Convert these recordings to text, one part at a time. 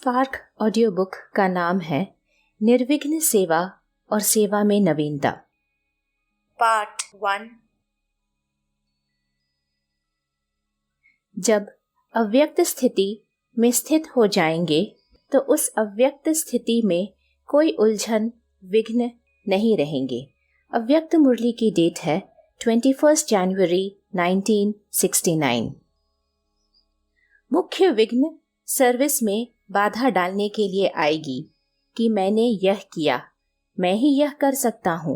Spark audio book का नाम है निर्विघ्न सेवा और सेवा में नवीनता। पार्ट 1। जब अव्यक्त स्थिति में स्थित हो जाएंगे तो उस अव्यक्त स्थिति में कोई उलझन विघ्न नहीं रहेंगे। अव्यक्त मुरली की डेट है 21 जनवरी 1969। मुख्य विघ्न सर्विस में बाधा डालने के लिए आएगी कि मैंने यह किया, मैं ही यह कर सकता हूँ।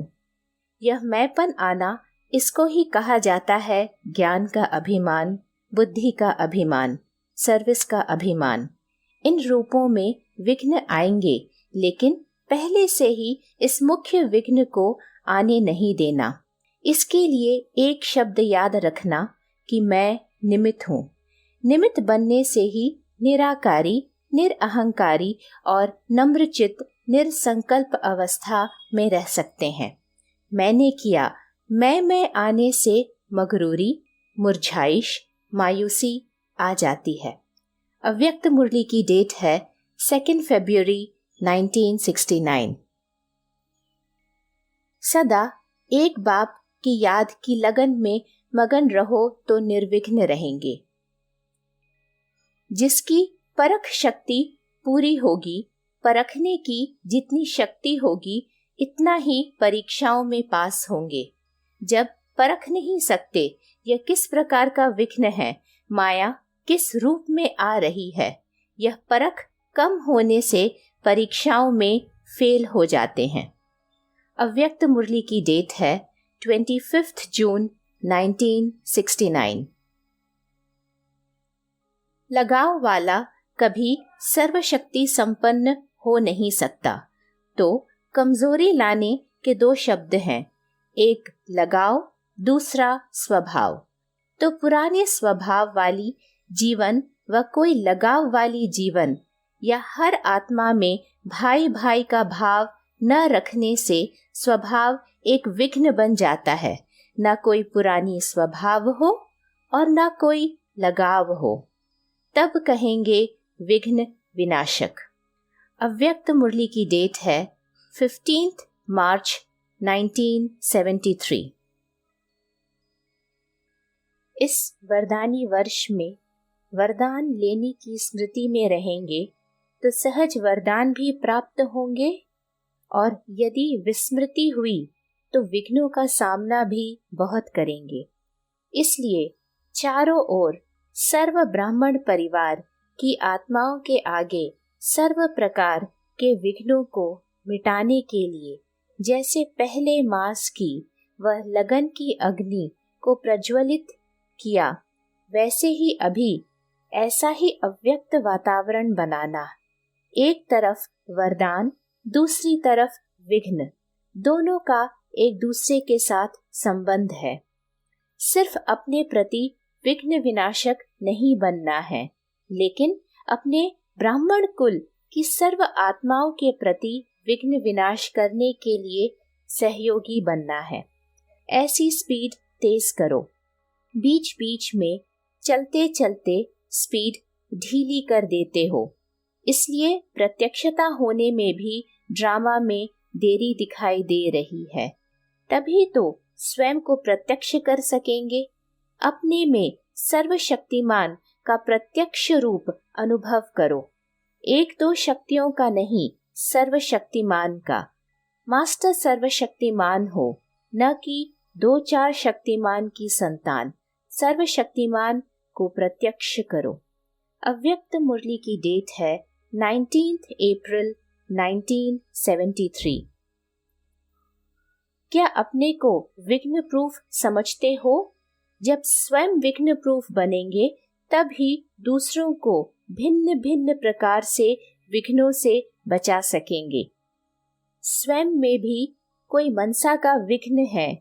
यह मैंपन आना, इसको ही कहा जाता है ज्ञान का अभिमान, बुद्धि का अभिमान, सर्विस का अभिमान। इन रूपों में विघ्न आएंगे, लेकिन पहले से ही इस मुख्य विघ्न को आने नहीं देना। इसके लिए एक शब्द याद रखना कि मैं निमित्त हूँ। निमित्त बनने से ही निराकारी, निरअहंकारी और नम्रचित्त निरसंकल्प अवस्था में रह सकते हैं। मैंने किया, मैं आने से मगरूरी, मुरझाइश, मायूसी आ जाती है। अव्यक्त मुरली की डेट है 2 फरवरी 1969। सदा एक बाप की याद की लगन में मगन रहो तो निर्विघ्न रहेंगे। जिसकी परख शक्ति पूरी होगी, परखने की जितनी शक्ति होगी इतना ही परीक्षाओं में पास होंगे। जब परख नहीं सकते यह किस प्रकार का विघ्न है, माया किस रूप में आ रही है, यह परख कम होने से परीक्षाओं में फेल हो जाते हैं। अव्यक्त मुरली की डेट है 25 जून 1969। लगाव वाला कभी सर्वशक्ति संपन्न हो नहीं सकता। तो कमजोरी लाने के दो शब्द हैं, एक लगाव, दूसरा स्वभाव। तो पुराने स्वभाव वाली जीवन व कोई लगाव वाली जीवन या हर आत्मा में भाई भाई का भाव न रखने से स्वभाव एक विघ्न बन जाता है। न कोई पुरानी स्वभाव हो और न कोई लगाव हो, तब कहेंगे विघ्न विनाशक। अव्यक्त मुरली की डेट है 15 मार्च 1973। इस वरदानी वर्ष में वरदान लेने की स्मृति में रहेंगे तो सहज वरदान भी प्राप्त होंगे, और यदि विस्मृति हुई तो विघ्नों का सामना भी बहुत करेंगे। इसलिए चारों ओर सर्व ब्राह्मण परिवार की आत्माओं के आगे सर्व प्रकार के विघ्नों को मिटाने के लिए जैसे पहले मास की वह लगन की अग्नि को प्रज्वलित किया, वैसे ही अभी ऐसा ही अव्यक्त वातावरण बनाना। एक तरफ वरदान, दूसरी तरफ विघ्न, दोनों का एक दूसरे के साथ संबंध है। सिर्फ अपने प्रति विघ्न विनाशक नहीं बनना है, लेकिन अपने ब्राह्मण कुल की सर्व आत्माओं के प्रति विघ्न विनाश करने के लिए सहयोगी बनना है। ऐसी स्पीड तेज करो। बीच बीच में चलते चलते स्पीड ढीली कर देते हो, इसलिए प्रत्यक्षता होने में भी ड्रामा में देरी दिखाई दे रही है। तभी तो स्वयं को प्रत्यक्ष कर सकेंगे। अपने में सर्वशक्तिमान का प्रत्यक्ष रूप अनुभव करो। एक दो शक्तियों का नहीं, सर्वशक्तिमान का। मास्टर सर्वशक्तिमान हो, न कि 2-4 शक्तिमान की संतान। सर्वशक्तिमान को प्रत्यक्ष करो। अव्यक्त मुरली की डेट है 19 अप्रैल 1973। क्या अपने को विघ्न प्रूफ समझते हो? जब स्वयं विघ्न प्रूफ बनेंगे तब ही दूसरों को भिन्न भिन्न प्रकार से विघ्नों से बचा सकेंगे। स्वयं में भी कोई मनसा का विघ्न है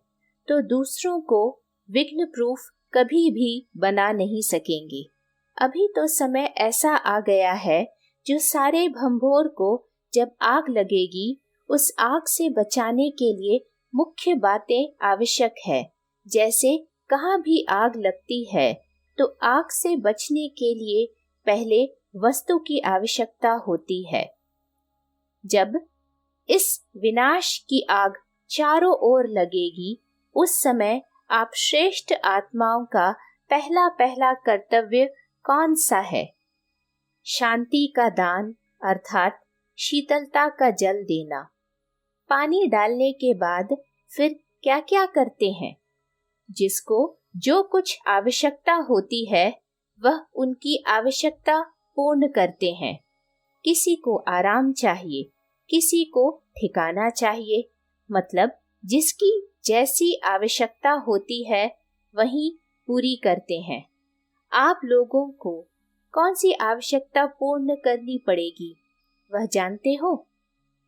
तो दूसरों को विघ्न प्रूफ कभी भी बना नहीं सकेंगे। अभी तो समय ऐसा आ गया है जो सारे भंभोर को जब आग लगेगी, उस आग से बचाने के लिए मुख्य बातें आवश्यक है। जैसे कहाँ भी आग लगती है तो आग से बचने के लिए पहले वस्तु की आवश्यकता होती है। जब इस विनाश की आग चारों ओर लगेगी, उस समय आप श्रेष्ठ आत्माओं का पहला पहला कर्तव्य कौन सा है? शांति का दान अर्थात शीतलता का जल देना। पानी डालने के बाद फिर क्या क्या करते हैं? जिसको जो कुछ आवश्यकता होती है वह उनकी आवश्यकता पूर्ण करते हैं। किसी को आराम चाहिए, किसी को ठिकाना चाहिए, मतलब जिसकी जैसी आवश्यकता होती है वही पूरी करते हैं। आप लोगों को कौन सी आवश्यकता पूर्ण करनी पड़ेगी वह जानते हो?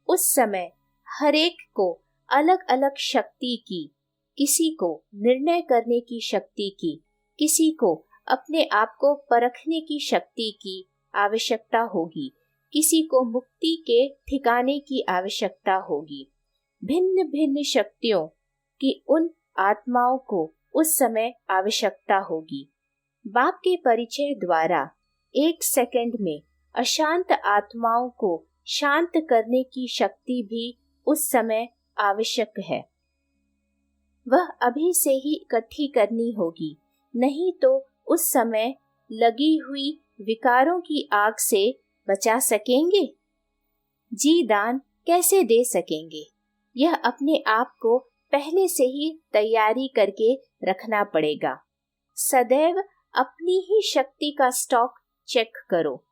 उस समय हर एक को अलग अलग शक्ति की, किसी को निर्णय करने की शक्ति की, किसी को अपने आप को परखने की शक्ति की आवश्यकता होगी, किसी को मुक्ति के ठिकाने की आवश्यकता होगी। भिन्न भिन्न शक्तियों की उन आत्माओं को उस समय आवश्यकता होगी। बाप के परिचय द्वारा 1 सेकंड में अशांत आत्माओं को शांत करने की शक्ति भी उस समय आवश्यक है। वह अभी से ही इकट्ठी करनी होगी, नहीं तो उस समय लगी हुई विकारों की आग से बचा सकेंगे? जी दान कैसे दे सकेंगे? यह अपने आप को पहले से ही तैयारी करके रखना पड़ेगा। सदैव अपनी ही शक्ति का स्टॉक चेक करो,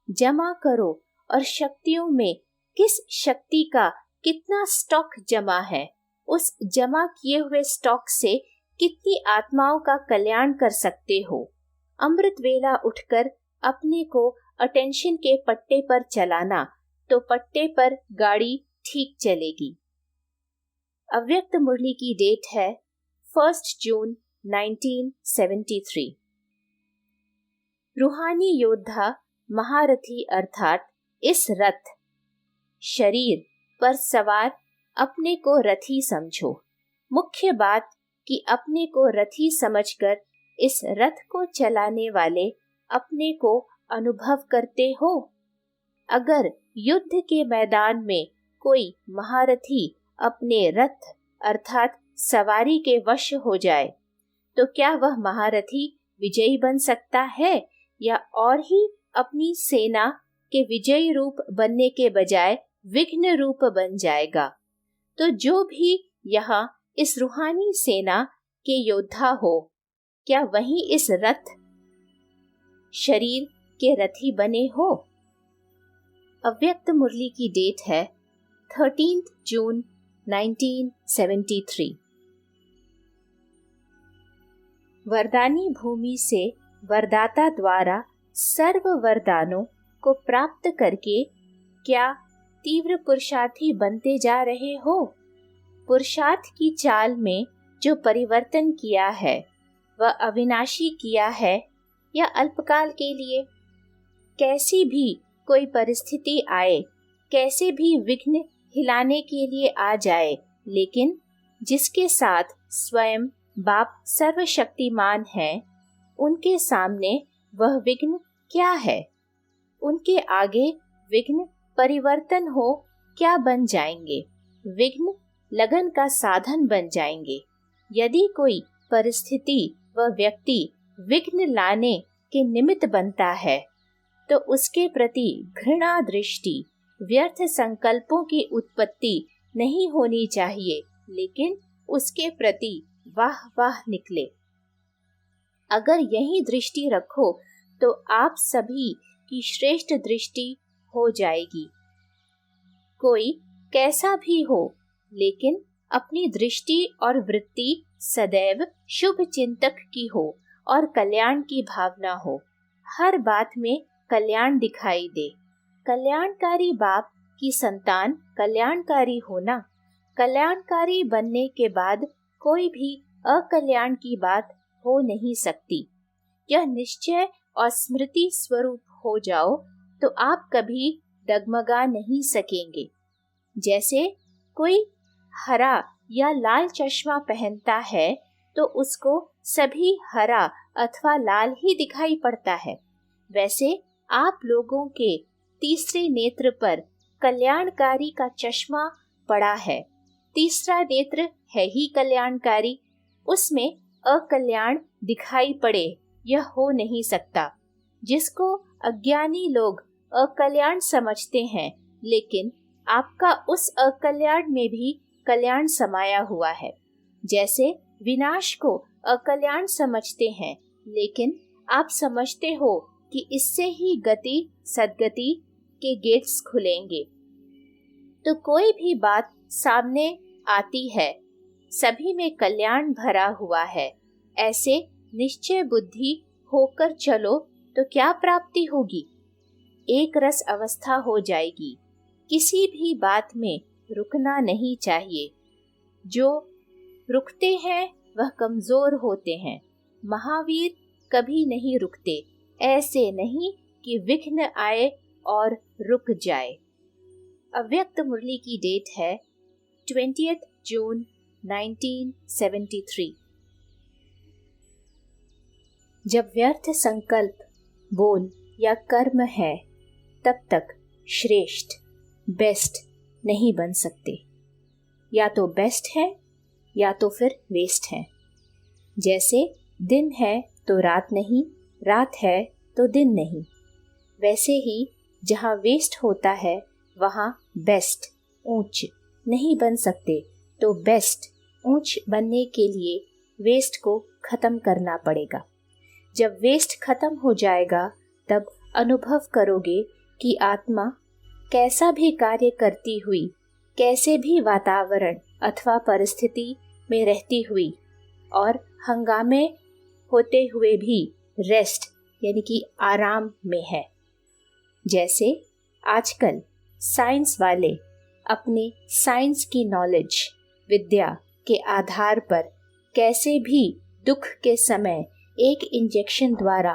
जमा करो और शक्तियों में किस शक्ति का कितना स्टॉक जमा है, उस जमा किए हुए स्टॉक से कितनी आत्माओं का कल्याण कर सकते हो। अमृत वेला उठकर अपने को अटेंशन के पट्टे पर चलाना तो पट्टे पर गाड़ी ठीक चलेगी। अव्यक्त मुरली की डेट है 1 जून 1973। रूहानी योद्धा महारथी अर्थात इस रथ शरीर पर सवार अपने को रथी समझो। मुख्य बात कि अपने को रथी समझकर इस रथ को चलाने वाले अपने को अनुभव करते हो। अगर युद्ध के मैदान में कोई महारथी अपने रथ अर्थात सवारी के वश हो जाए तो क्या वह महारथी विजयी बन सकता है या और ही अपनी सेना के विजयी रूप बनने के बजाय विघ्न रूप बन जाएगा? तो जो भी यहाँ इस रूहानी सेना के योद्धा हो, क्या वही इस रथ शरीर के रथी बने हो? अव्यक्त मुरली की डेट है 13 जून 1973। वरदानी भूमि से वरदाता द्वारा सर्व वरदानों को प्राप्त करके क्या तीव्र पुरुषार्थी बनते जा रहे हो? पुरुषार्थ की चाल में जो परिवर्तन किया है वह अविनाशी किया है या अल्पकाल के लिए? कैसी भी कोई परिस्थिति आए, कैसे भी विघ्न हिलाने के लिए आ जाए, लेकिन जिसके साथ स्वयं बाप सर्वशक्तिमान है, उनके सामने वह विघ्न क्या है? उनके आगे विघ्न परिवर्तन हो क्या बन जाएंगे? विघ्न लगन का साधन बन जाएंगे। यदि कोई परिस्थिति व व्यक्ति विघ्न लाने के निमित्त बनता है तो उसके प्रति घृणा दृष्टि, व्यर्थ संकल्पों की उत्पत्ति नहीं होनी चाहिए, लेकिन उसके प्रति वाह वाह निकले। अगर यही दृष्टि रखो तो आप सभी की श्रेष्ठ दृष्टि हो जाएगी। कोई कैसा भी हो, लेकिन अपनी दृष्टि और वृत्ति सदैव शुभ चिंतक की हो और कल्याण की भावना हो। हर बात में कल्याण दिखाई दे। कल्याणकारी बाप की संतान कल्याणकारी होना। कल्याणकारी बनने के बाद कोई भी अकल्याण की बात हो नहीं सकती। यह निश्चय और स्मृति स्वरूप हो जाओ तो आप कभी डगमगा नहीं सकेंगे। जैसे कोई हरा या लाल चश्मा पहनता है तो उसको सभी हरा अथवा लाल ही दिखाई पड़ता है, वैसे आप लोगों के तीसरे नेत्र पर कल्याणकारी का चश्मा पड़ा है। तीसरा नेत्र है ही कल्याणकारी, उसमें अकल्याण दिखाई पड़े यह हो नहीं सकता। जिसको अज्ञानी लोग अकल्याण समझते हैं, लेकिन आपका उस अकल्याण में भी कल्याण समाया हुआ है। जैसे विनाश को अकल्याण समझते हैं, लेकिन आप समझते हो कि इससे ही गति सद्गति के गेट्स खुलेंगे। तो कोई भी बात सामने आती है, सभी में कल्याण भरा हुआ है। ऐसे निश्चय बुद्धि होकर चलो तो क्या प्राप्ति होगी? एक रस अवस्था हो जाएगी। किसी भी बात में रुकना नहीं चाहिए। जो रुकते हैं वह कमजोर होते हैं। महावीर कभी नहीं रुकते। ऐसे नहीं कि विघ्न आए और रुक जाए। अव्यक्त मुरली की डेट है 20 जून 1973। जब व्यर्थ संकल्प, बोल या कर्म है, तब तक श्रेष्ठ, बेस्ट नहीं बन सकते। या तो बेस्ट है या तो फिर वेस्ट है। जैसे दिन है तो रात नहीं, रात है तो दिन नहीं, वैसे ही जहाँ वेस्ट होता है वहाँ बेस्ट, ऊंच नहीं बन सकते। तो बेस्ट, ऊंच बनने के लिए वेस्ट को खत्म करना पड़ेगा। जब वेस्ट खत्म हो जाएगा तब अनुभव करोगे कि आत्मा कैसा भी कार्य करती हुई, कैसे भी वातावरण अथवा परिस्थिति में रहती हुई और हंगामे होते हुए भी रेस्ट यानी कि आराम में है। जैसे आजकल साइंस वाले अपने साइंस की नॉलेज, विद्या के आधार पर कैसे भी दुख के समय एक इंजेक्शन द्वारा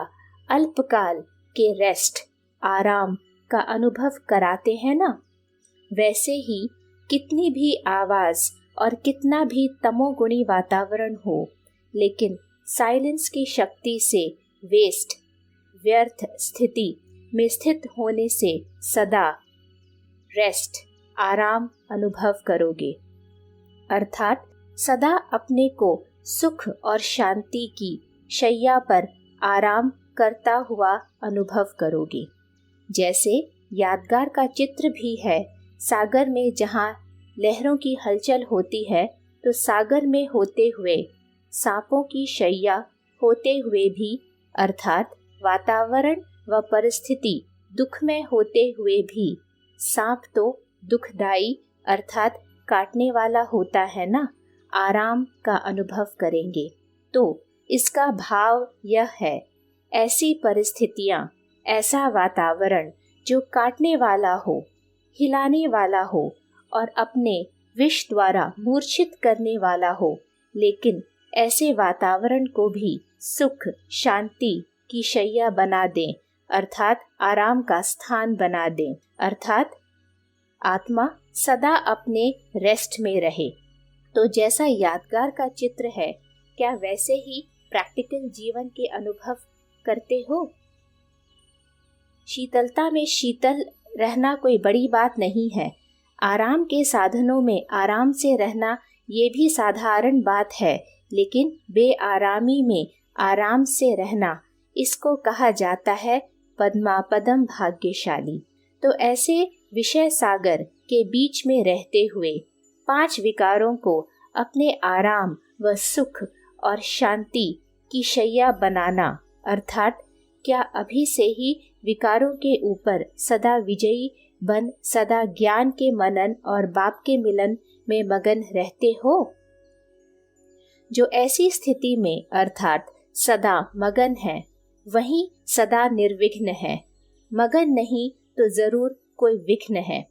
अल्पकाल के रेस्ट, आराम का अनुभव कराते हैं ना, वैसे ही कितनी भी आवाज और कितना भी तमोगुणी वातावरण हो, लेकिन साइलेंस की शक्ति से वेस्ट, व्यर्थ स्थिति में स्थित होने से सदा रेस्ट, आराम अनुभव करोगे। अर्थात सदा अपने को सुख और शांति की शैया पर आराम करता हुआ अनुभव करोगे। जैसे यादगार का चित्र भी है, सागर में जहाँ लहरों की हलचल होती है, तो सागर में होते हुए, सांपों की शैया होते हुए भी, अर्थात वातावरण व परिस्थिति दुखमय होते हुए भी, सांप तो दुखदाई अर्थात काटने वाला होता है ना, आराम का अनुभव करेंगे। तो इसका भाव यह है, ऐसी परिस्थितियाँ, ऐसा वातावरण जो काटने वाला हो, हिलाने वाला हो और अपने विष द्वारा मूर्छित करने वाला हो, लेकिन ऐसे वातावरण को भी सुख शांति की शैया बना दें, अर्थात आराम का स्थान बना दें, अर्थात आत्मा सदा अपने रेस्ट में रहे। तो जैसा यादगार का चित्र है, क्या वैसे ही प्रैक्टिकल जीवन के अनुभव करते हो? शीतलता में शीतल रहना कोई बड़ी बात नहीं है। आराम के साधनों में आराम से रहना ये भी साधारण बात है, लेकिन बेआरामी में आराम से रहना, इसको कहा जाता है पद्मापदम भाग्यशाली। तो ऐसे विषय सागर के बीच में रहते हुए 5 विकारों को अपने आराम व सुख और शांति की शैया बनाना, अर्थात क्या अभी से ही विकारों के ऊपर सदा विजयी बन सदा ज्ञान के मनन और बाप के मिलन में मगन रहते हो? जो ऐसी स्थिति में अर्थात सदा मगन है, वही सदा निर्विघ्न है। मगन नहीं तो जरूर कोई विघ्न है।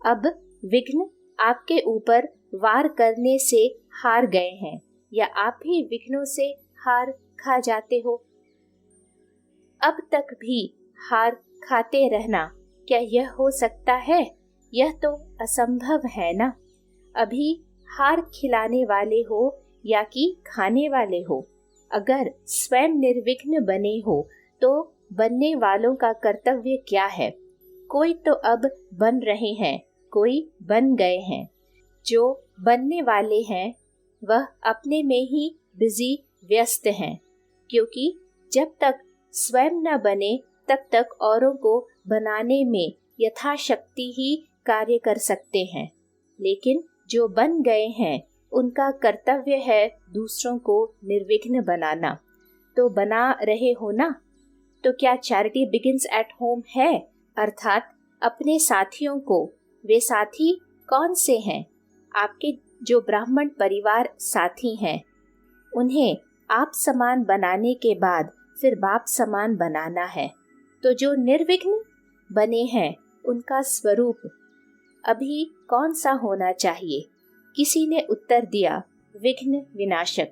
अब विघ्न आपके ऊपर वार करने से हार गए हैं, या आप भी विघ्नों से हार खा जाते हो? अब तक भी हार खाते रहना, क्या यह हो सकता है? यह तो असंभव है ना। अभी हार खिलाने वाले हो या कि खाने वाले हो, अगर स्वयं निर्विघ्न बने हो तो बनने वालों का कर्तव्य क्या है। कोई तो अब बन रहे हैं, कोई बन गए हैं। जो बनने वाले हैं वह अपने में ही बिजी व्यस्त हैं, क्योंकि जब तक स्वयं न बने तब तक औरों को बनाने में यथाशक्ति ही कार्य कर सकते हैं। लेकिन जो बन गए हैं उनका कर्तव्य है दूसरों को निर्विघ्न बनाना। तो बना रहे हो ना? तो क्या चैरिटी बिगिंस एट होम है? अर्थात अपने साथियों को, वे साथी कौन से हैं? आपके जो ब्राह्मण परिवार साथी हैं, उन्हें आप समान बनाने के बाद फिर बाप समान बनाना है। तो जो निर्विघ्न बने हैं उनका स्वरूप अभी कौन सा होना चाहिए? किसी ने उत्तर दिया, विघ्न विनाशक।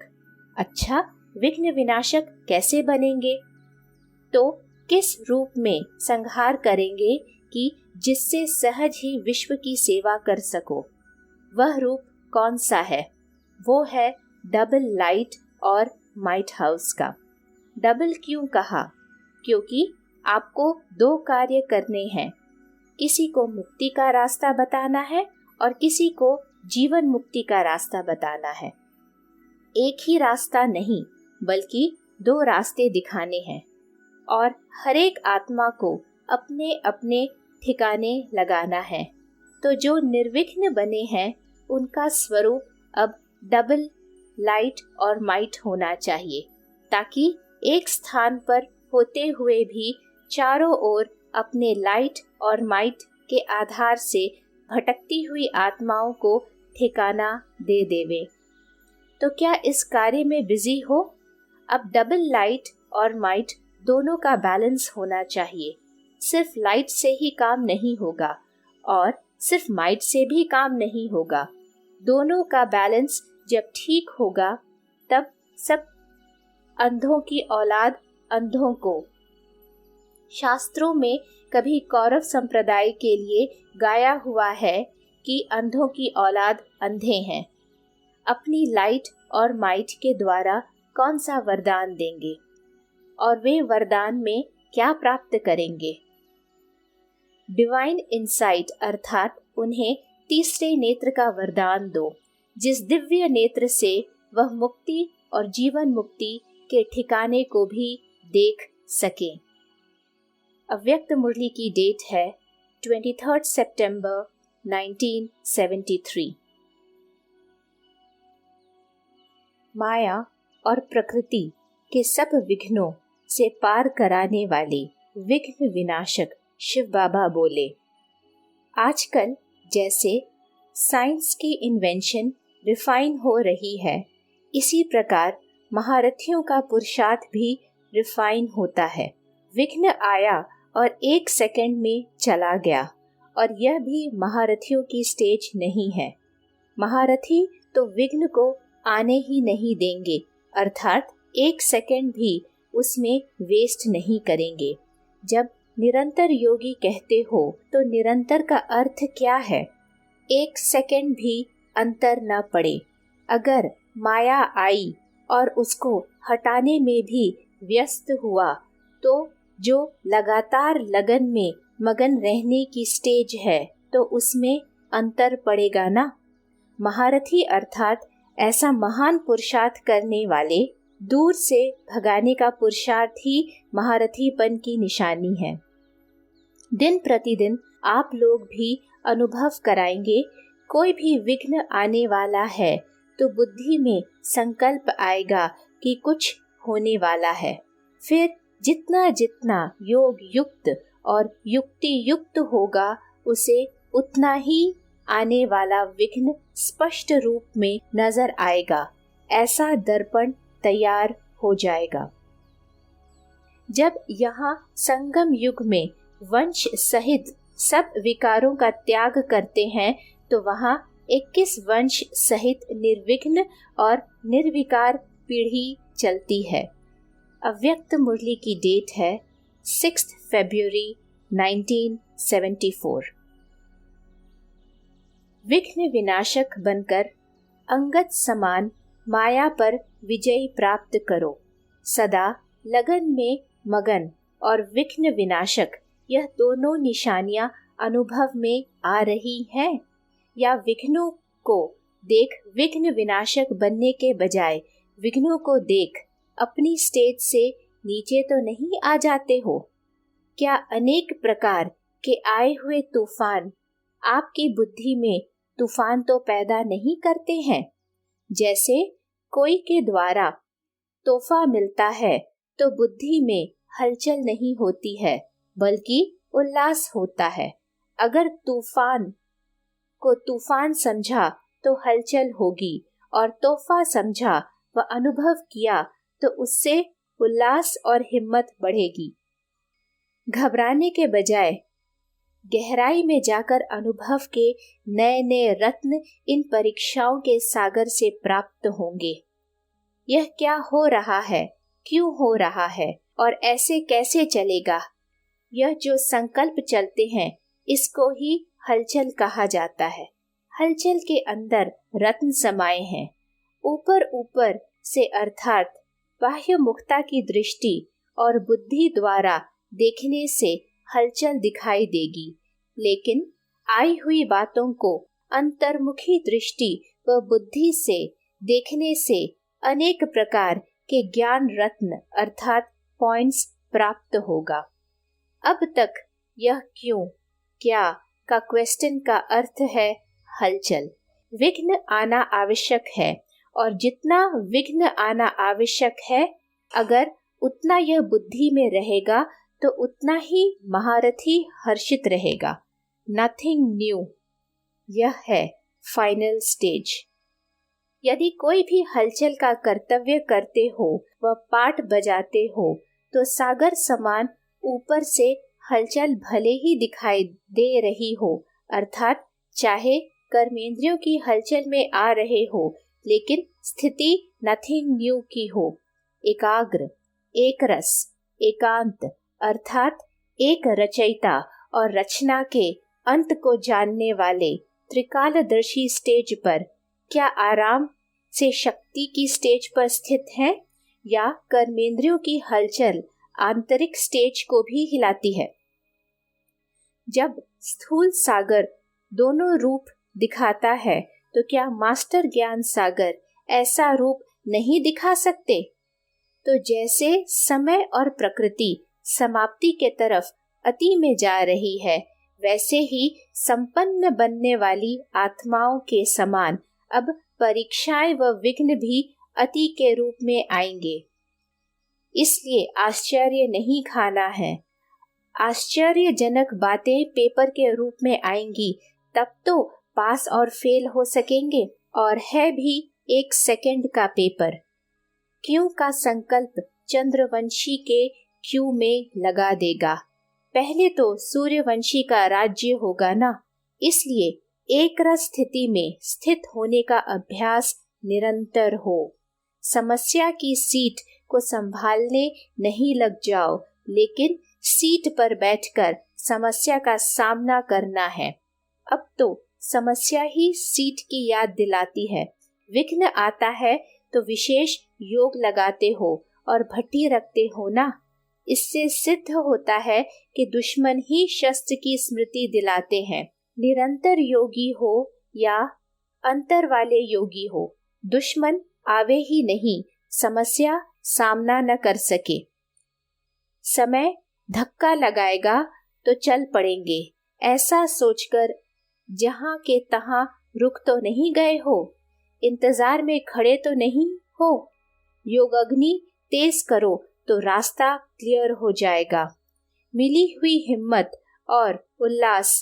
अच्छा, विघ्न विनाशक कैसे बनेंगे? तो किस रूप में संहार करेंगे कि जिससे सहज ही विश्व की सेवा कर सको? वह रूप कौन सा है? वो है डबल लाइट और माइट हाउस का। डबल क्यों कहा? क्योंकि आपको दो कार्य करने हैं। किसी को मुक्ति का रास्ता बताना है और किसी को जीवन मुक्ति का रास्ता बताना है। एक ही रास्ता नहीं बल्कि दो रास्ते दिखाने हैं और हर एक आत्मा को अपने अपने ठिकाने लगाना है। तो जो निर्विघ्न बने हैं उनका स्वरूप अब डबल लाइट और माइट होना चाहिए, ताकि एक स्थान पर होते हुए भी चारों ओर अपने लाइट और माइट के आधार से भटकती हुई आत्माओं को ठिकाना दे देवे। तो क्या इस कार्य में बिजी हो? अब डबल लाइट और माइट दोनों का बैलेंस होना चाहिए। सिर्फ लाइट से ही काम नहीं होगा और सिर्फ माइट से भी काम नहीं होगा। दोनों का बैलेंस जब ठीक होगा तब सब अंधों की औलाद अंधों को। शास्त्रों में कभी कौरव संप्रदाय के लिए गाया हुआ है कि अंधों की औलाद अंधे हैं। अपनी लाइट और माइट के द्वारा कौन सा वरदान देंगे और वे वरदान में क्या प्राप्त करेंगे? डिवाइन इंसाइट, अर्थात उन्हें तीसरे नेत्र का वरदान दो, जिस दिव्य नेत्र से वह मुक्ति और जीवन मुक्ति के ठिकाने को भी देख सके। अव्यक्त मुरली की डेट है 23 सितंबर 1973। माया और प्रकृति के सब विघ्नों से पार कराने वाले विघ्न विनाशक शिव बाबा बोले, आजकल जैसे साइंस की इन्वेंशन रिफाइन हो रही है, इसी प्रकार महारथियों का पुरुषार्थ भी रिफाइन होता है। विघ्न आया और 1 सेकंड में चला गया, और यह भी महारथियों की स्टेज नहीं है। महारथी तो विघ्न को आने ही नहीं देंगे, अर्थात 1 सेकंड भी उसमें वेस्ट नहीं करेंगे। जब निरंतर योगी कहते हो तो निरंतर का अर्थ क्या है? 1 सेकंड भी अंतर न पड़े। अगर माया आई और उसको हटाने में भी व्यस्त हुआ तो जो लगातार लगन में मगन रहने की स्टेज है तो उसमें अंतर पड़ेगा ना। महारथी अर्थात ऐसा महान पुरुषार्थ करने वाले, दूर से भगाने का पुरुषार्थ ही महारथीपन की निशानी है। दिन प्रतिदिन आप लोग भी अनुभव कराएंगे, कोई भी विघ्न आने वाला है तो बुद्धि में संकल्प आएगा कि कुछ होने वाला है। फिर जितना जितना योग युक्त और युक्ति युक्त होगा, उसे उतना ही आने वाला विघ्न स्पष्ट रूप में नजर आएगा। ऐसा दर्पण तैयार हो जाएगा। जब यहाँ संगम युग में वंश सहित सब विकारों का त्याग करते हैं तो वहाँ 21 वंश सहित निर्विघ्न और निर्विकार पीढ़ी चलती है। अव्यक्त मुरली की डेट है 6 फरवरी 1974। विघ्न विनाशक बनकर अंगद समान माया पर विजय प्राप्त करो। सदा लगन में मगन और विघ्न विनाशक, यह दोनों निशानियां अनुभव में आ रही हैं? या विघ्नों को देख विघ्न विनाशक बनने के बजाय विघ्नों को देख अपनी स्टेज से नीचे तो नहीं आ जाते हो? क्या अनेक प्रकार के आए हुए तूफान आपकी बुद्धि में तूफान तो पैदा नहीं करते हैं? जैसे कोई के द्वारा तोहफा मिलता है तो बुद्धि में हलचल नहीं होती है, बल्कि उल्लास होता है। अगर तूफान को तूफान समझा तो हलचल होगी, और तोहफा समझा व अनुभव किया तो उससे उल्लास और हिम्मत बढ़ेगी। घबराने के बजाय गहराई में जाकर अनुभव के नए नए रत्न इन परीक्षाओं के सागर से प्राप्त होंगे। यह क्या हो रहा है, क्यों हो रहा है और ऐसे कैसे चलेगा? यह जो संकल्प चलते हैं इसको ही हलचल कहा जाता है। हलचल के अंदर रत्न समाये हैं। ऊपर ऊपर से अर्थात बाह्य मुक्ता की दृष्टि और बुद्धि द्वारा देखने से हलचल दिखाई देगी, लेकिन आई हुई बातों को अंतर्मुखी दृष्टि व बुद्धि से देखने से अनेक प्रकार के ज्ञान रत्न अर्थात पॉइंट्स प्राप्त होगा। अब तक यह क्यों, क्या का क्वेश्चन का अर्थ है हलचल। विघ्न आना आवश्यक है, और जितना विघ्न आना आवश्यक है, अगर उतना यह बुद्धि में रहेगा तो उतना ही महारथी हर्षित रहेगा। नथिंग न्यू, यह है फाइनल स्टेज। यदि कोई भी हलचल का कर्तव्य करते हो व पाठ बजाते हो तो सागर समान ऊपर से हलचल भले ही दिखाई दे रही हो, अर्थात चाहे कर्मेंद्रियों की हलचल में आ रहे हो, लेकिन स्थिति नथिंग न्यू की हो। एकाग्र, एक रस, एकांत अर्थात एक रचयिता और रचना के अंत को जानने वाले त्रिकालदर्शी स्टेज पर क्या आराम से शक्ति की स्टेज पर स्थित हैं, या कर्मेंद्रियों की हलचल आंतरिक स्टेज को भी हिलाती है? जब स्थूल सागर दोनों रूप दिखाता है तो क्या मास्टर ज्ञान सागर ऐसा रूप नहीं दिखा सकते? तो जैसे समय और प्रकृति समाप्ति के तरफ अति में जा रही है, वैसे ही संपन्न बनने वाली आत्माओं के समान अब परीक्षाएं व विघ्न भी अति के रूप में आएंगे। इसलिए आश्चर्य नहीं खाना है। आश्चर्यजनक बातें पेपर के रूप में आएंगी, तब तो पास और फेल हो सकेंगे, और है भी 1 सेकंड का पेपर। क्यों का संकल्प चंद्रवंशी के क्यों में लगा देगा। पहले तो सूर्यवंशी का राज्य होगा ना, इसलिए एक रस स्थिति में स्थित होने का अभ्यास निरंतर हो। समस्या की सीट को संभालने नहीं लग जाओ, लेकिन सीट पर बैठकर समस्या का सामना करना है। अब तो समस्या ही सीट की याद दिलाती है। विघ्न आता है तो विशेष योग लगाते हो और भट्टी रखते हो ना। इससे सिद्ध होता है कि दुश्मन ही शस्त्र की स्मृति दिलाते हैं। निरंतर योगी हो या अंतर वाले योगी हो, दुश्मन आवे ही नहीं, समस्या सामना न कर सके। समय धक्का लगाएगा तो चल पड़ेंगे, ऐसा सोचकर जहां के तहां रुक तो नहीं गए हो, इंतजार में खड़े तो नहीं हो। योग अग्नि तेज करो तो रास्ता क्लियर हो जाएगा। मिली हुई हिम्मत और उल्लास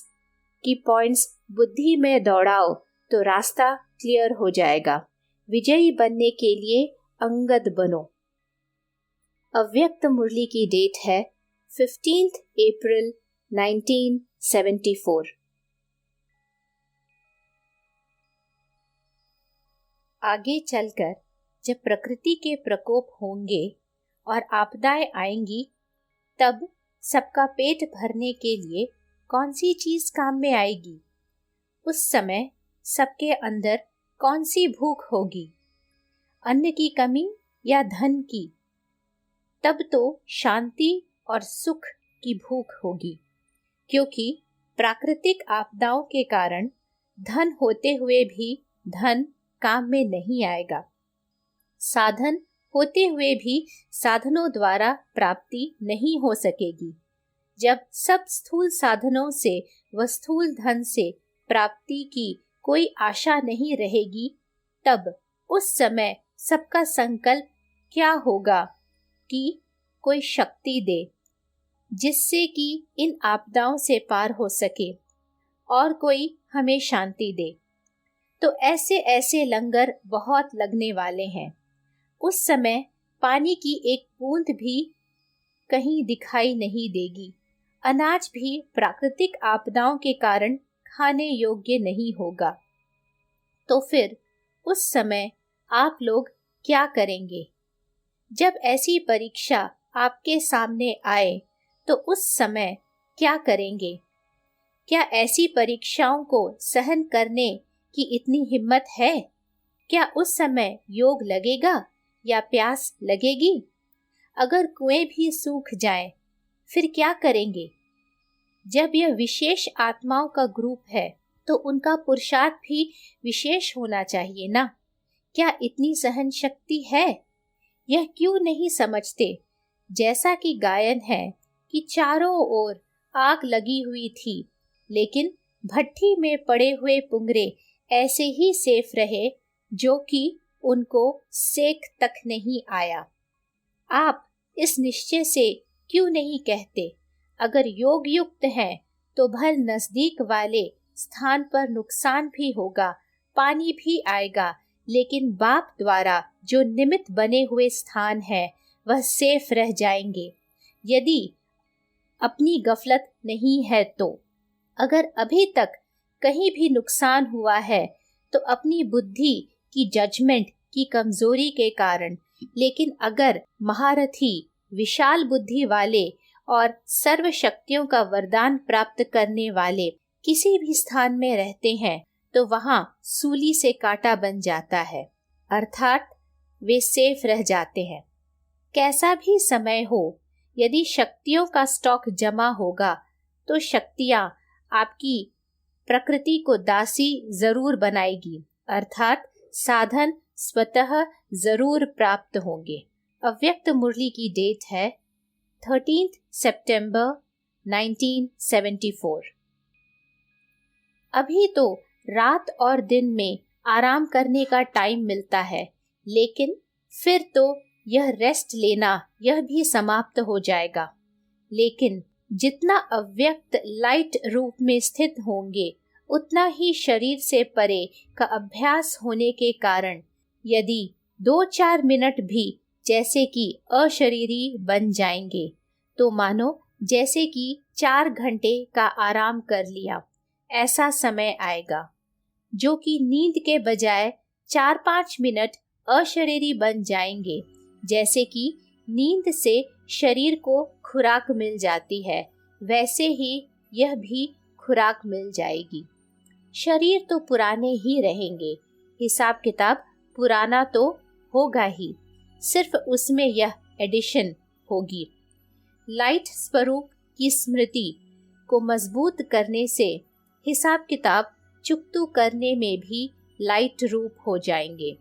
की पॉइंट्स बुद्धि में दौड़ाओ तो रास्ता क्लियर हो जाएगा। विजयी बनने के लिए अंगद बनो। अव्यक्त मुरली की डेट है 15 अप्रैल 1974। आगे चलकर जब प्रकृति के प्रकोप होंगे और आपदाएं आएंगी, तब सबका पेट भरने के लिए कौन सी चीज काम में आएगी? उस समय सबके अंदर कौन सी भूख होगी? अन्न की कमी या धन की? तब तो शांति और सुख की भूख होगी, क्योंकि प्राकृतिक आपदाओं के कारण धन होते हुए भी धन काम में नहीं आएगा। साधन होते हुए भी साधनों द्वारा प्राप्ति नहीं हो सकेगी। जब सब स्थूल साधनों से व स्थूल धन से प्राप्ति की कोई आशा नहीं रहेगी, तब उस समय सबका संकल्प क्या होगा कि कोई शक्ति दे जिससे कि इन आपदाओं से पार हो सके, और कोई हमें शांति दे। तो ऐसे ऐसे लंगर बहुत लगने वाले हैं। उस समय पानी की एक बूंद भी कहीं दिखाई नहीं देगी। अनाज भी प्राकृतिक आपदाओं के कारण खाने योग्य नहीं होगा। तो फिर उस समय आप लोग क्या करेंगे? जब ऐसी परीक्षा आपके सामने आए तो उस समय क्या करेंगे? क्या ऐसी परीक्षाओं को सहन करने की इतनी हिम्मत है? क्या उस समय योग लगेगा या प्यास लगेगी? अगर कुएं भी सूख जाएं, फिर क्या करेंगे? जब यह विशेष आत्माओं का ग्रुप है तो उनका पुरुषार्थ भी विशेष होना चाहिए ना? क्या इतनी सहन शक्ति है? यह क्यों नहीं समझते? जैसा कि गायन है कि चारों ओर आग लगी हुई थी, लेकिन भट्ठी में पड़े हुए पुंगरे ऐसे ही सेफ रहे जो कि उनको सेक तक नहीं आया। आप इस निश्चय से क्यों नहीं कहते, अगर योग युक्त हैं तो भल नजदीक वाले स्थान पर नुकसान भी होगा, पानी भी आएगा, लेकिन बाप द्वारा जो निमित्त बने हुए स्थान है वह सेफ रह जाएंगे, यदि अपनी गफलत नहीं है तो। अगर अभी तक कहीं भी नुकसान हुआ है तो अपनी बुद्धि की जजमेंट की कमजोरी के कारण, लेकिन अगर महारथी विशाल बुद्धि वाले और सर्व शक्तियों का वरदान प्राप्त करने वाले किसी भी स्थान में रहते हैं तो वहां सूली से कांटा बन जाता है, अर्थात वे सेफ रह जाते हैं। कैसा भी समय हो, यदि शक्तियों का स्टॉक जमा होगा तो शक्तियां आपकी प्रकृति को दासी जरूर बनाएगी, अर्थात साधन स्वतः जरूर प्राप्त होंगे। अव्यक्त मुरली की डेट है 13 सितंबर 1974। अभी तो रात और दिन में आराम करने का टाइम मिलता है, लेकिन फिर तो यह रेस्ट लेना यह भी समाप्त हो जाएगा। लेकिन जितना अव्यक्त लाइट रूप में स्थित होंगे, उतना ही शरीर से परे का अभ्यास होने के कारण यदि 2-4 मिनट भी जैसे कि अशरीरी बन जाएंगे तो मानो जैसे कि 4 घंटे का आराम कर लिया, ऐसा समय आएगा जो कि नींद के बजाय 4-5 मिनट अशरीरी बन जाएंगे, जैसे कि नींद से शरीर को खुराक मिल जाती है, वैसे ही यह भी खुराक मिल जाएगी। शरीर तो पुराने ही रहेंगे, हिसाब किताब पुराना तो होगा ही, सिर्फ उसमें यह एडिशन होगी। लाइट स्वरूप की स्मृति को मजबूत करने से हिसाब किताब चुकतू करने में भी लाइट रूप हो जाएंगे।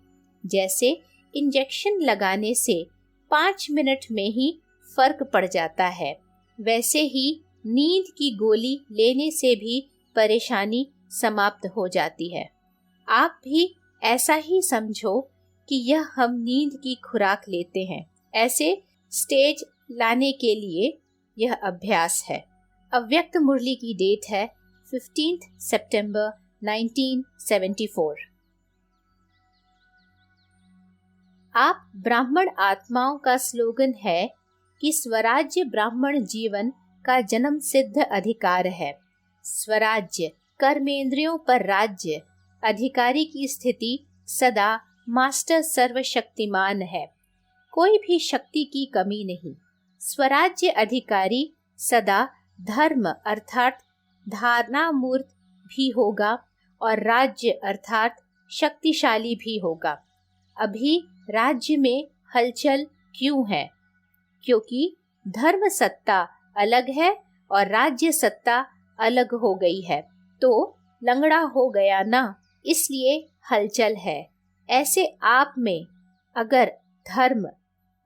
जैसे इंजेक्शन लगाने से 5 मिनट में ही फर्क पड़ जाता है, वैसे ही नींद की गोली लेने से भी परेशानी समाप्त हो जाती है। आप भी ऐसा ही समझो कि यह हम नींद की खुराक लेते हैं, ऐसे स्टेज लाने के लिए यह अभ्यास है। अव्यक्त मुरली की डेट है 15 सितंबर 1974। आप ब्राह्मण आत्माओं का स्लोगन है कि स्वराज्य ब्राह्मण जीवन का जन्म सिद्ध अधिकार है। स्वराज्य कर्मेंद्रियों पर राज्य, अधिकारी की स्थिति सदा मास्टर सर्वशक्तिमान है, कोई भी शक्ति की कमी नहीं। स्वराज्य अधिकारी सदा धर्म अर्थात धारणा मूर्त भी होगा और राज्य अर्थात शक्तिशाली भी होगा। अभी राज्य में हलचल क्यों है? क्योंकि धर्म सत्ता अलग है और राज्य सत्ता अलग हो गई है, तो लंगड़ा हो गया ना, इसलिए हलचल है। ऐसे आप में अगर धर्म,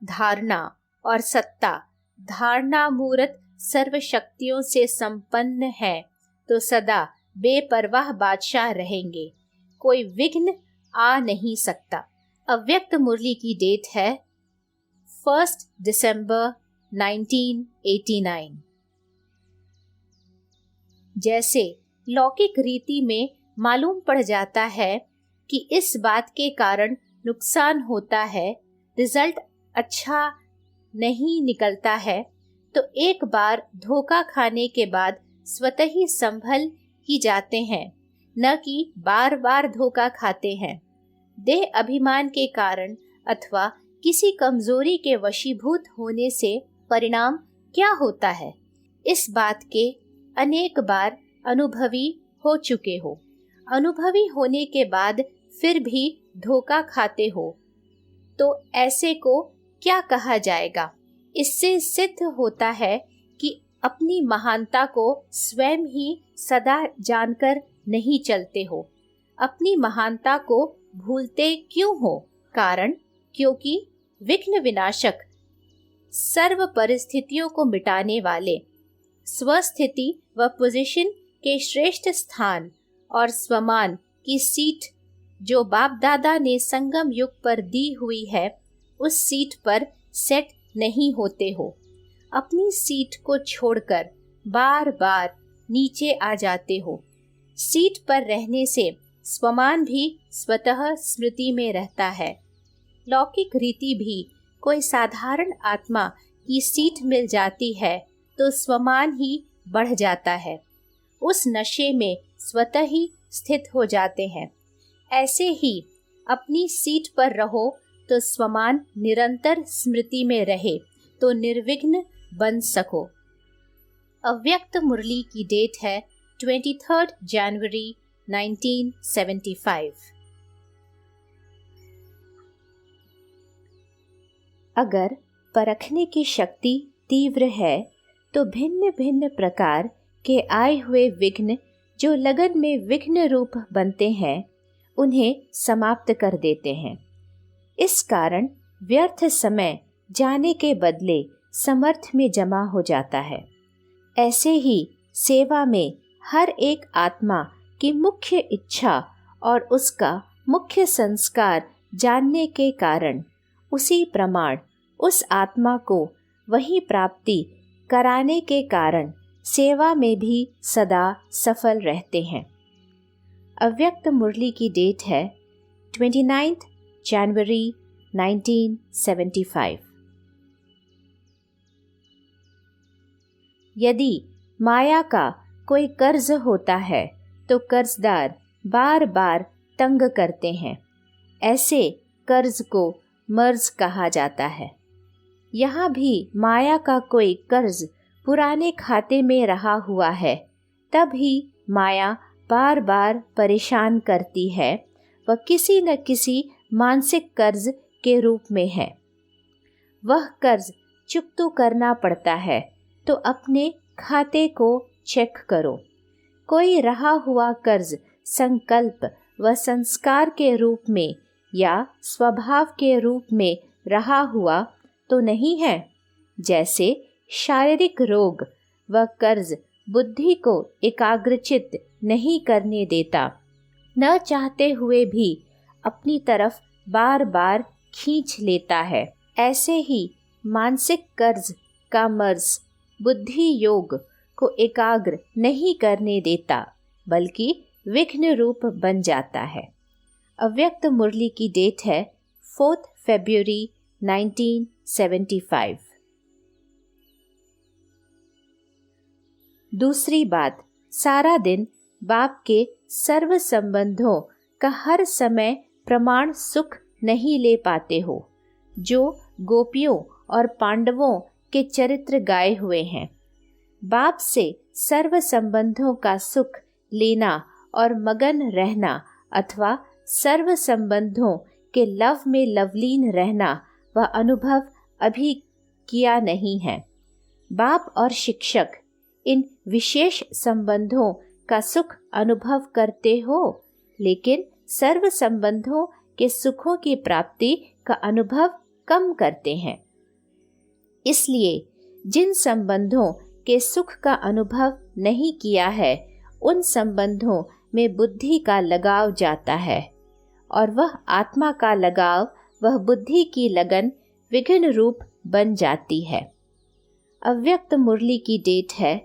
धारणा और सत्ता धारणा मूर्त सर्व शक्तियों से संपन्न है तो सदा बेपरवाह बादशाह रहेंगे, कोई विघ्न आ नहीं सकता। अव्यक्त मुरली की डेट है 1 दिसंबर 1989। जैसे लौकिक रीति में मालूम पड़ जाता है कि इस बात के कारण नुकसान होता है, रिजल्ट अच्छा नहीं निकलता है, तो एक बार धोखा खाने के बाद स्वतः ही संभल ही जाते हैं, न कि बार बार धोखा खाते हैं। देह अभिमान के कारण अथवा किसी कमजोरी के वशीभूत होने से परिणाम क्या होता है, इस बात के अनेक बार अनुभवी हो चुके हो। अनुभवी होने के बाद फिर भी धोखा खाते हो तो ऐसे को क्या कहा जाएगा? इससे सिद्ध होता है कि अपनी महानता को स्वयं ही सदा जानकर नहीं चलते हो। अपनी महानता को भूलते क्यों हो? कारण क्योंकि विघ्न विनाशक, सर्व परिस्थितियों को मिटाने वाले, स्वस्थिति व पोजीशन के श्रेष्ठ स्थान और स्वमान की सीट जो बाप दादा ने संगम युग पर दी हुई है, उस सीट पर सेट नहीं होते हो। अपनी सीट को छोड़कर बार बार नीचे आ जाते हो। सीट पर रहने से स्वमान भी स्वतः स्मृति में रहता है। लौकिक रीति भी कोई साधारण आत्मा की सीट मिल जाती है तो स्वमान ही बढ़ जाता है, उस नशे में स्वतः ही स्थित हो जाते हैं। ऐसे ही अपनी सीट पर रहो तो स्वमान निरंतर स्मृति में रहे तो निर्विघ्न बन सको। अव्यक्त मुरली की डेट है 23 जनवरी 1975। अगर परखने की शक्ति तीव्र है तो भिन्न भिन्न प्रकार के आए हुए विघ्न जो लगन में विघ्न रूप बनते हैं, उन्हें समाप्त कर देते हैं। इस कारण व्यर्थ समय जाने के बदले समर्थ में जमा हो जाता है। ऐसे ही सेवा में हर एक आत्मा की मुख्य इच्छा और उसका मुख्य संस्कार जानने के कारण उसी प्रमाण उस आत्मा को वही प्राप्ति कराने के कारण सेवा में भी सदा सफल रहते हैं। अव्यक्त मुरली की डेट है 29 जनवरी 1975। यदि माया का कोई कर्ज होता है तो कर्जदार बार बार तंग करते हैं। ऐसे कर्ज को मर्ज कहा जाता है। यहाँ भी माया का कोई कर्ज पुराने खाते में रहा हुआ है, तब ही माया बार बार परेशान करती है। वह किसी न किसी मानसिक कर्ज के रूप में है। वह कर्ज चुकता करना पड़ता है तो अपने खाते को चेक करो। कोई रहा हुआ कर्ज संकल्प व संस्कार के रूप में या स्वभाव के रूप में रहा हुआ तो नहीं है। जैसे शारीरिक रोग व कर्ज बुद्धि को एकाग्रचित नहीं करने देता, न चाहते हुए भी अपनी तरफ बार बार खींच लेता है। ऐसे ही मानसिक कर्ज का मर्ज बुद्धि योग को एकाग्र नहीं करने देता, बल्कि विघ्न रूप बन जाता है। अव्यक्त मुरली की डेट है 4 फरवरी 1975। दूसरी बात, सारा दिन बाप के सर्व संबंधों का हर समय प्रमाण सुख नहीं ले पाते हो, जो गोपियों और पांडवों के चरित्र गाए हुए हैं। बाप से सर्व संबंधों का सुख लेना और मगन रहना अथवा सर्व संबंधों के लव में लवलीन रहना वह अनुभव अभी किया नहीं है। बाप और शिक्षक इन विशेष संबंधों का सुख अनुभव करते हो, लेकिन सर्व संबंधों के सुखों की प्राप्ति का अनुभव कम करते हैं। इसलिए जिन संबंधों के सुख का अनुभव नहीं किया है, उन संबंधों में बुद्धि का लगाव जाता है, और वह आत्मा का लगाव, वह बुद्धि की लगन विघ्न रूप बन जाती है। अव्यक्त मुरली की डेट है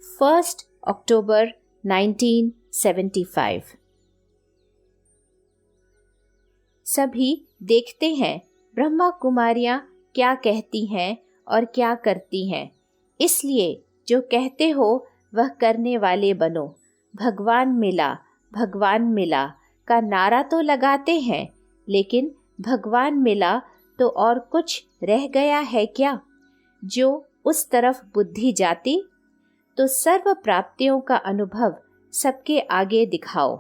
1 अक्टूबर 1975। सभी देखते हैं ब्रह्मा कुमारियां क्या कहती हैं और क्या करती हैं, इसलिए जो कहते हो वह करने वाले बनो। भगवान मिला का नारा तो लगाते हैं, लेकिन भगवान मिला तो और कुछ रह गया है क्या? जो उस तरफ बुद्धि जाती, तो सर्व प्राप्तियों का अनुभव सबके आगे दिखाओ।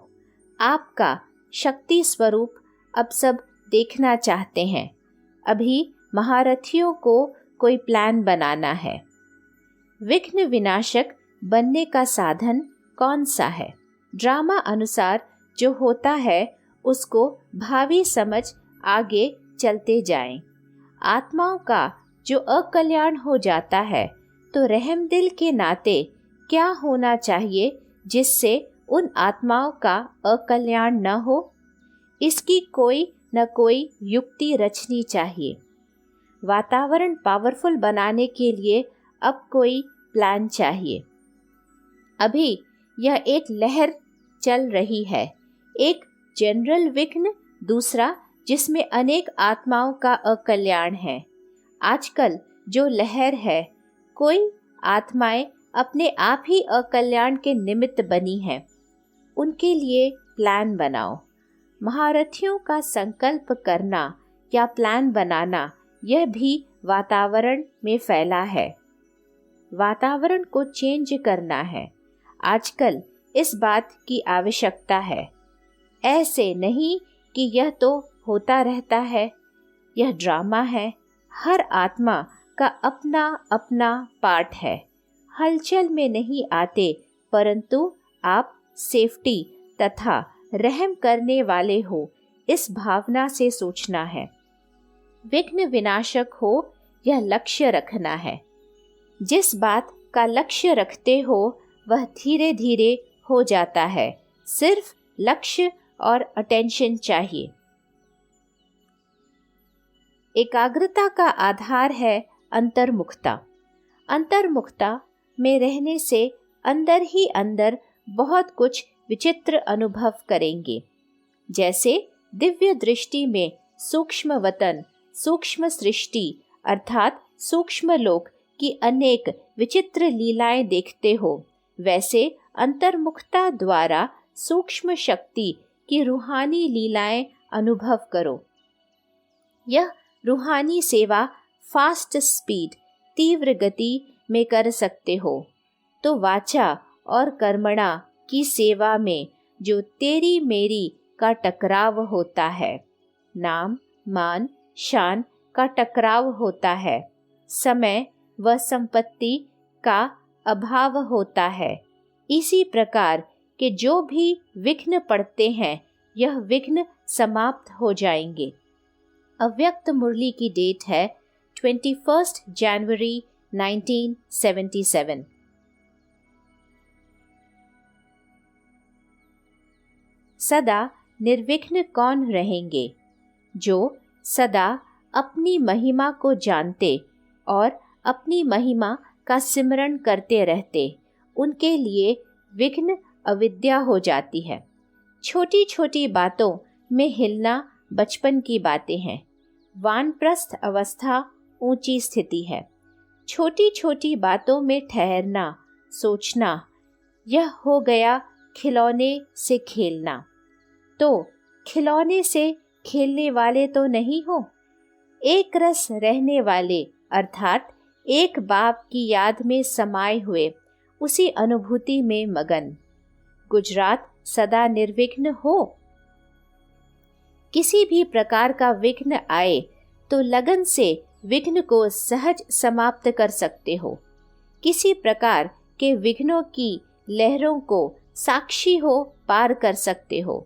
आपका शक्ति स्वरूप अब सब देखना चाहते हैं। अभी महारथियों को कोई प्लान बनाना है। विघ्न विनाशक बनने का साधन कौन सा है? ड्रामा अनुसार जो होता है उसको भावी समझ आगे चलते जाएं। आत्माओं का जो अकल्याण हो जाता है, तो रहमदिल के नाते क्या होना चाहिए जिससे उन आत्माओं का अकल्याण न हो? इसकी कोई न कोई युक्ति रचनी चाहिए। वातावरण पावरफुल बनाने के लिए अब कोई प्लान चाहिए। अभी यह एक लहर चल रही है, एक जनरल विघ्न, दूसरा जिसमें अनेक आत्माओं का अकल्याण है। आजकल जो लहर है, कोई आत्माएं अपने आप ही अकल्याण के निमित्त बनी हैं, उनके लिए प्लान बनाओ। महारथियों का संकल्प करना या प्लान बनाना, यह भी वातावरण में फैला है। वातावरण को चेंज करना है। आजकल इस बात की आवश्यकता है। ऐसे नहीं कि यह तो होता रहता है, यह ड्रामा है। हर आत्मा का अपना अपना पार्ट है। हलचल में नहीं आते, परंतु आप सेफ्टी तथा रहम करने वाले हो, इस भावना से सोचना है। विघ्न विनाशक हो, यह लक्ष्य रखना है। जिस बात का लक्ष्य रखते हो वह धीरे धीरे हो जाता है। सिर्फ लक्ष्य और अटेंशन चाहिए। एकाग्रता का आधार है अंतर्मुखता। अंतर्मुखता में रहने से अंदर ही अंदर बहुत कुछ विचित्र अनुभव करेंगे। जैसे दिव्य दृष्टि में सूक्ष्म वतन, सूक्ष्म सृष्टि अर्थात सूक्ष्म लोक की अनेक विचित्र लीलाएं देखते हो, वैसे अंतर्मुखता द्वारा सूक्ष्म शक्ति की रूहानी लीलाएं अनुभव करो। यह रूहानी सेवा फास्ट स्पीड, तीव्र गति में कर सकते हो, तो वाचा और कर्मणा की सेवा में जो तेरी मेरी का टकराव होता है, नाम मान शान का टकराव होता है, समय व संपत्ति का अभाव होता है, इसी प्रकार के जो भी विघ्न पड़ते हैं, यह विघ्न समाप्त हो जाएंगे। अव्यक्त मुरली की डेट है 21 जनवरी 1977। सदा निर्विघ्न कौन रहेंगे? जो सदा अपनी महिमा को जानते और अपनी महिमा का सिमरण करते रहते, उनके लिए विघ्न अविद्या हो जाती है। छोटी छोटी बातों में हिलना बचपन की बातें हैं। वानप्रस्थ अवस्था ऊंची स्थिति है। छोटी छोटी बातों में ठहरना, सोचना, यह हो गया खिलौने से खेलना। तो खिलौने से खेलने वाले तो नहीं हो, एक रस रहने वाले अर्थात एक बाप की याद में समाये हुए, उसी अनुभूति में मगन। गुजरात सदा निर्विघ्न हो। किसी भी प्रकार का विघ्न आए तो लगन से विघ्न को सहज समाप्त कर सकते हो। किसी प्रकार के विघ्नों की लहरों को साक्षी हो पार कर सकते हो।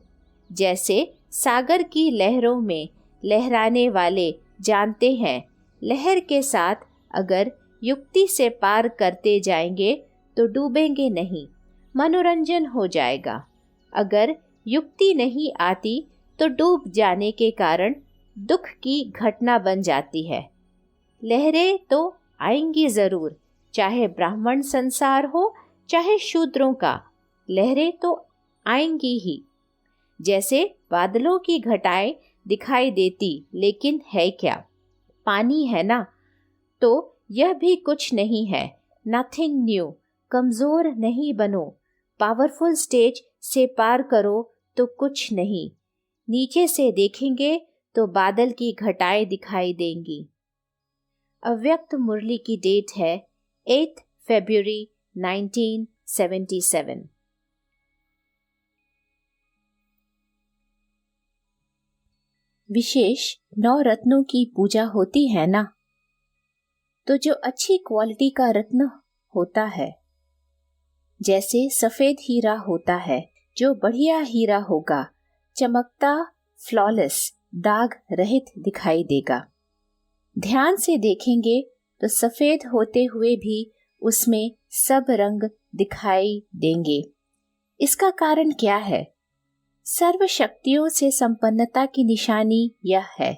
जैसे सागर की लहरों में लहराने वाले जानते हैं, लहर के साथ अगर युक्ति से पार करते जाएंगे तो डूबेंगे नहीं, मनोरंजन हो जाएगा। अगर युक्ति नहीं आती तो डूब जाने के कारण दुख की घटना बन जाती है। लहरें तो आएंगी जरूर, चाहे ब्राह्मण संसार हो चाहे शूद्रों का, लहरें तो आएंगी ही। जैसे बादलों की घटाएं दिखाई देती, लेकिन है क्या? पानी है ना। तो यह भी कुछ नहीं है, नथिंग न्यू। कमजोर नहीं बनो, पावरफुल स्टेज से पार करो तो कुछ नहीं। नीचे से देखेंगे तो बादल की घटाएं दिखाई देंगी। अव्यक्त मुरली की डेट है 8 फरवरी 1977। विशेष 9 रत्नों की पूजा होती है ना, तो जो अच्छी क्वालिटी का रत्न होता है, जैसे सफेद हीरा होता है, जो बढ़िया हीरा होगा, चमकता, फ्लॉलेस, दाग रहित दिखाई देगा। ध्यान से देखेंगे तो सफेद होते हुए भी उसमें सब रंग दिखाई देंगे। इसका कारण क्या है? सर्व शक्तियों से संपन्नता की निशानी यह है।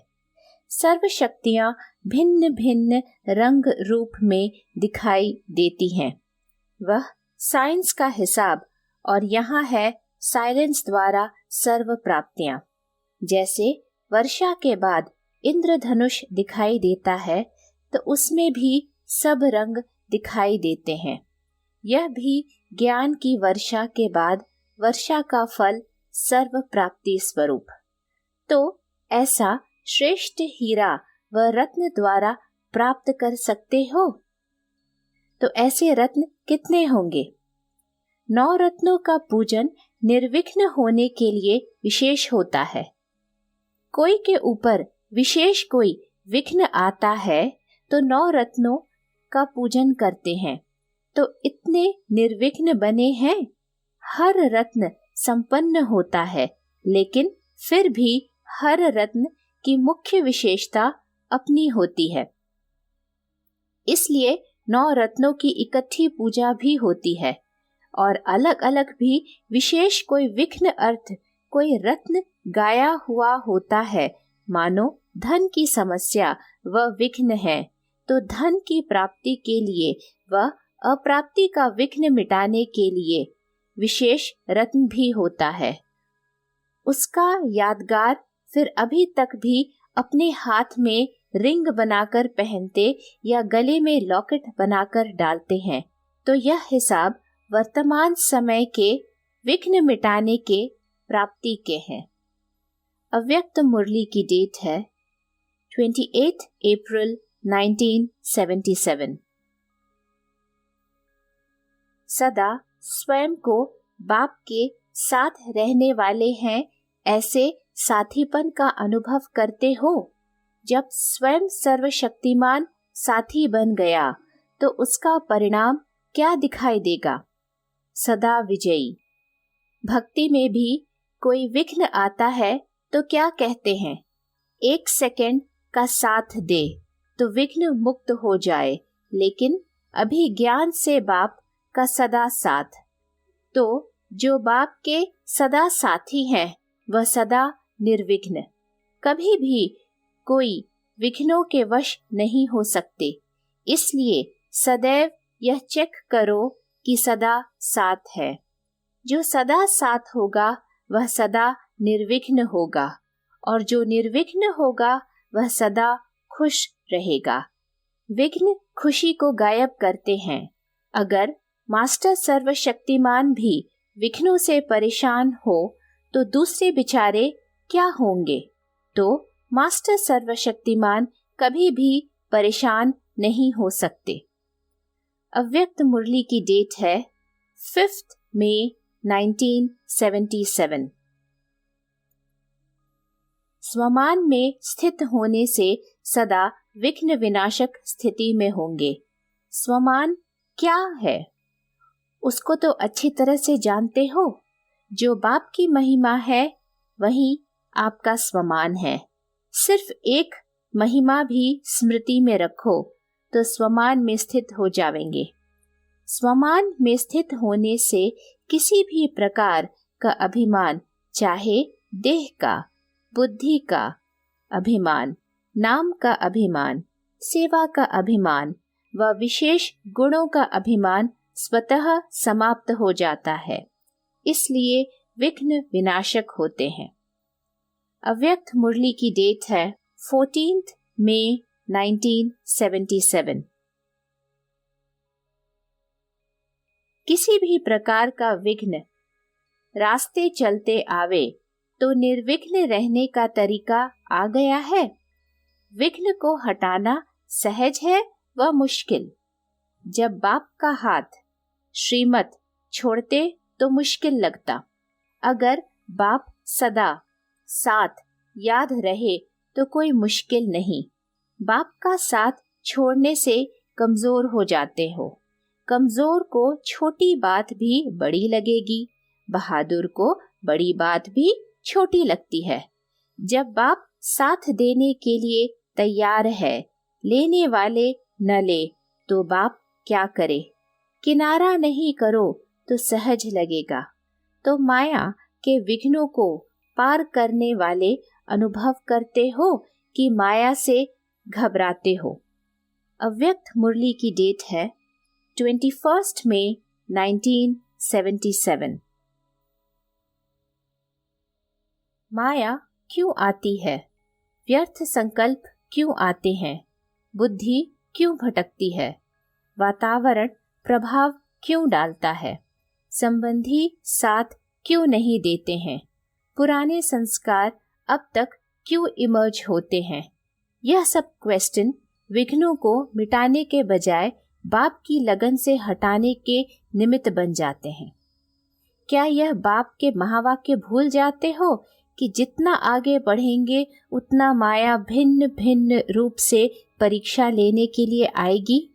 सर्व शक्तियां भिन्न भिन्न रंग रूप में दिखाई देती हैं। वह साइंस का हिसाब, और यहाँ है साइलेंस द्वारा सर्व प्राप्तियां। जैसे वर्षा के बाद इंद्रधनुष दिखाई देता है, तो उसमें भी सब रंग दिखाई देते हैं। यह भी ज्ञान की वर्षा के बाद वर्षा का फल सर्व प्राप्ति स्वरूप। तो ऐसा श्रेष्ठ हीरा व रत्न द्वारा प्राप्त कर सकते हो। तो ऐसे रत्न कितने होंगे? 9 रत्नों का पूजन निर्विघ्न होने के लिए विशेष होता है। कोई के ऊपर विशेष कोई विघ्न आता है तो 9 रत्नों का पूजन करते हैं। तो इतने निर्विघ्न बने हैं। हर रत्न संपन्न होता है, लेकिन फिर भी हर रत्न की मुख्य विशेषता अपनी होती है। इसलिए 9 रत्नों की इकट्ठी पूजा भी होती है, और अलग अलग भी विशेष कोई विघ्न अर्थ कोई रत्न गाया हुआ होता है। मानो धन की समस्या व विघ्न है, तो धन की प्राप्ति के लिए व अप्राप्ति का विघ्न मिटाने के लिए विशेष रत्न भी होता है। उसका यादगार फिर अभी तक भी अपने हाथ में रिंग बनाकर पहनते या गले में लॉकेट बनाकर डालते हैं। तो यह हिसाब वर्तमान समय के विघ्न मिटाने के प्राप्ति के हैं। अव्यक्त मुरली की डेट है 28 अप्रैल 1977। सदा स्वयं को बाप के साथ रहने वाले हैं, ऐसे साथीपन का अनुभव करते हो। जब स्वयं सर्वशक्तिमान साथी बन गया तो उसका परिणाम क्या दिखाई देगा? सदा विजयी। भक्ति में भी कोई विघ्न आता है तो क्या कहते हैं? 1 सेकंड का साथ दे तो विघ्न मुक्त हो जाए, लेकिन अभी ज्ञान से बाप का सदा साथ। तो जो बाप के सदा साथी हैं वह सदा निर्विघ्न, कभी भी कोई विघ्नों के वश नहीं हो सकते। इसलिए सदैव यह चेक करो कि सदा साथ है। जो सदा साथ होगा वह सदा निर्विघ्न होगा, और जो निर्विघ्न होगा वह सदा खुश रहेगा। विघ्न खुशी को गायब करते हैं। अगर मास्टर सर्वशक्तिमान भी विघ्नों से परेशान हो तो दूसरे बेचारे क्या होंगे? तो मास्टर सर्वशक्तिमान कभी भी परेशान नहीं हो सकते। अव्यक्त मुरली की डेट है 5 मई 1977। स्वमान में स्थित होने से सदा विघ्न विनाशक स्थिति में होंगे। स्वमान क्या है उसको तो अच्छी तरह से जानते हो। जो बाप की महिमा है वही आपका स्वमान है। सिर्फ एक महिमा भी स्मृति में रखो तो स्वमान में स्थित हो जाएंगे। स्वमान में स्थित होने से किसी भी प्रकार का अभिमान, चाहे देह का, बुद्धि का अभिमान, नाम का अभिमान, सेवा का अभिमान व विशेष गुणों का अभिमान स्वतः समाप्त हो जाता है। इसलिए विघ्न विनाशक होते हैं। अव्यक्त मुरली की डेट है 14 मई 1977। किसी भी प्रकार का विघ्न रास्ते चलते आवे तो निर्विघ्न रहने का तरीका आ गया है। विघ्न को हटाना सहज है व मुश्किल। जब बाप का हाथ श्रीमत छोड़ते तो मुश्किल लगता। अगर बाप सदा साथ याद रहे तो कोई मुश्किल नहीं। बाप का साथ छोड़ने से कमजोर हो जाते हो। कमजोर को छोटी बात भी बड़ी लगेगी, बहादुर को बड़ी बात भी छोटी लगती है। जब बाप साथ देने के लिए तैयार है, लेने वाले न ले तो बाप क्या करे। किनारा नहीं करो तो सहज लगेगा। तो माया के विघ्नों को पार करने वाले अनुभव करते हो कि माया से घबराते हो। अव्यक्त मुरली की डेट है 21 मई 1977। माया क्यों आती है? व्यर्थ संकल्प क्यों आते हैं? बुद्धि क्यों भटकती है? वातावरण प्रभाव क्यों डालता है? संबंधी साथ क्यों नहीं देते हैं? पुराने संस्कार अब तक क्यों इमर्ज होते हैं? यह सब क्वेश्चन विघ्नों को मिटाने के बजाय बाप की लगन से हटाने के निमित्त बन जाते हैं। क्या यह बाप के महावाक्य भूल जाते हो कि जितना आगे बढ़ेंगे उतना माया भिन्न भिन्न रूप से परीक्षा लेने के लिए आएगी?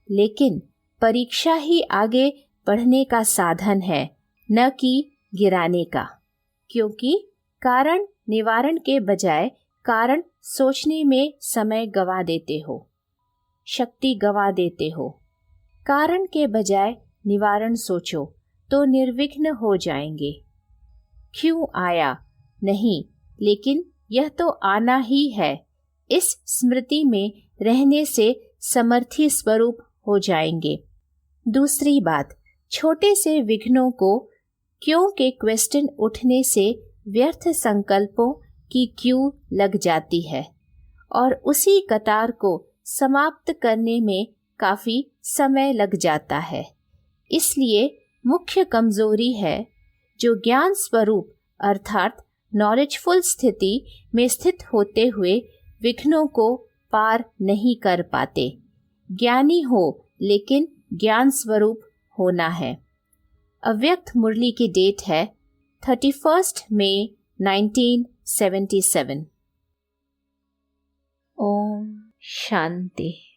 लेकिन परीक्षा ही आगे बढ़ने का साधन है, न कि गिराने का। क्योंकि कारण निवारण के बजाय कारण सोचने में समय गवा देते हो, शक्ति गवा देते हो। कारण के बजाय निवारण सोचो तो निर्विघ्न हो जाएंगे। क्यों आया नहीं, लेकिन यह तो आना ही है। इस स्मृति में रहने से समर्थी स्वरूप हो जाएंगे। दूसरी बात, छोटे से विघ्नों को क्यों के क्वेश्चन उठने से व्यर्थ संकल्पों की क्यू लग जाती है और उसी कतार को समाप्त करने में काफी समय लग जाता है। इसलिए मुख्य कमजोरी है जो ज्ञान स्वरूप अर्थात नॉलेजफुल स्थिति में स्थित होते हुए विघ्नों को पार नहीं कर पाते। ज्ञानी हो लेकिन ज्ञान स्वरूप होना है। अव्यक्त मुरली की डेट है 31 मई 1977। ओम शांति।